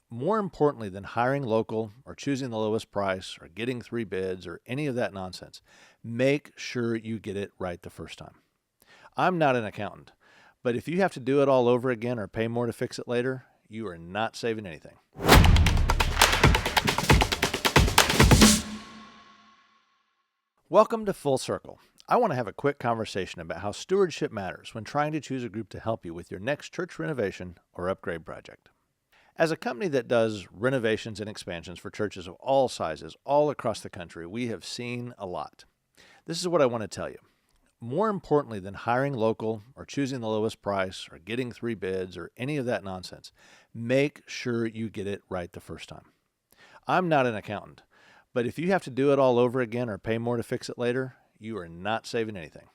More importantly than hiring local or choosing the lowest price or getting 3 bids or any of that nonsense, make sure you get it right the first time. I'm not an accountant, but if you have to do it all over again or pay more to fix it later, you are not saving anything. Welcome to Full Circle. I want to have a quick conversation about how stewardship matters when trying to choose a group to help you with your next church renovation or upgrade project. As a company that does renovations and expansions for churches of all sizes all across the country, we have seen a lot. This is what I want to tell you. More importantly than hiring local or choosing the lowest price or getting 3 bids or any of that nonsense, make sure you get it right the first time. I'm not an accountant, but if you have to do it all over again or pay more to fix it later, you are not saving anything.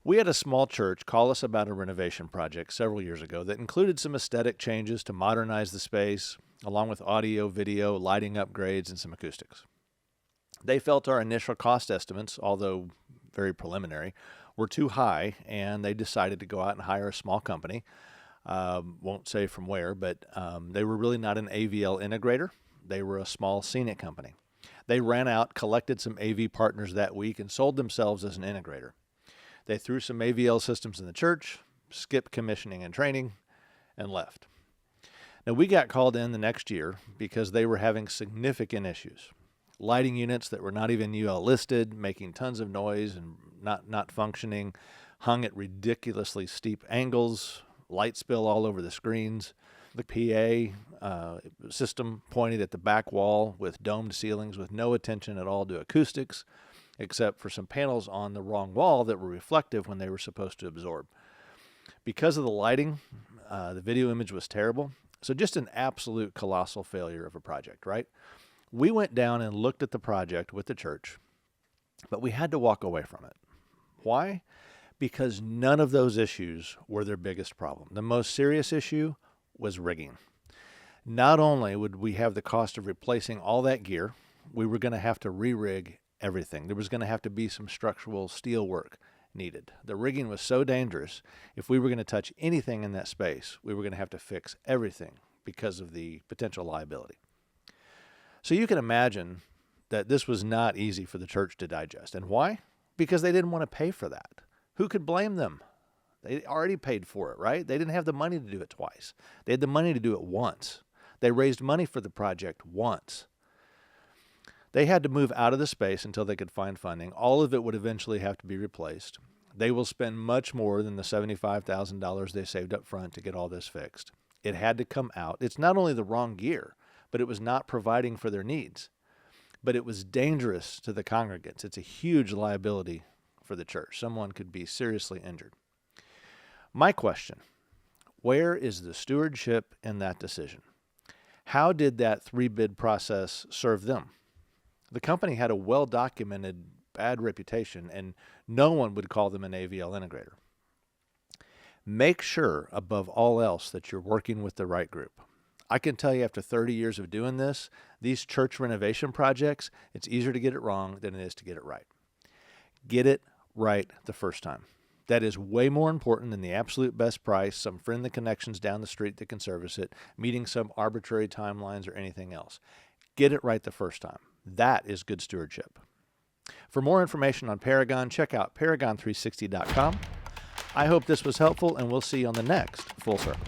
We had a small church call us about a renovation project several years ago that included some aesthetic changes to modernize the space, along with audio, video, lighting upgrades, and some acoustics. They felt our initial cost estimates, although very preliminary, were too high, and they decided to go out and hire a small company. Won't say from where, but they were really not an AVL integrator. They were a small scenic company. They ran out, collected some AV partners that week, and sold themselves as an integrator. They threw some AVL systems in the church, skipped commissioning and training, and left. Now, we got called in the next year because they were having significant issues. Lighting units that were not even UL listed, making tons of noise and not functioning, hung at ridiculously steep angles, light spill all over the screens. The PA system pointed at the back wall with domed ceilings with no attention at all to acoustics, except for some panels on the wrong wall that were reflective when they were supposed to absorb. Because of the lighting, the video image was terrible. So just an absolute colossal failure of a project, right? We went down and looked at the project with the church, but we had to walk away from it. Why? Because none of those issues were their biggest problem. The most serious issue was rigging. Not only would we have the cost of replacing all that gear, we were going to have to re-rig everything. There was going to have to be some structural steel work needed. The rigging was so dangerous, if we were going to touch anything in that space, we were going to have to fix everything because of the potential liability. So you can imagine that this was not easy for the church to digest. And why? Because they didn't want to pay for that. Who could blame them? They already paid for it, right? They didn't have the money to do it twice. They had the money to do it once. They raised money for the project once. They had to move out of the space until they could find funding. All of it would eventually have to be replaced. They will spend much more than the $75,000 they saved up front to get all this fixed. It had to come out. It's not only the wrong gear, but it was not providing for their needs. But it was dangerous to the congregants. It's a huge liability for the church. Someone could be seriously injured. My question, where is the stewardship in that decision? How did that 3-bid process serve them? The company had a well-documented bad reputation, and no one would call them an AVL integrator. Make sure, above all else, that you're working with the right group. I can tell you after 30 years of doing this, these church renovation projects, it's easier to get it wrong than it is to get it right. Get it right the first time. That is way more important than the absolute best price, some friendly connections down the street that can service it, meeting some arbitrary timelines or anything else. Get it right the first time. That is good stewardship. For more information on Paragon, check out paragon360.com. I hope this was helpful, and we'll see you on the next Full Circle.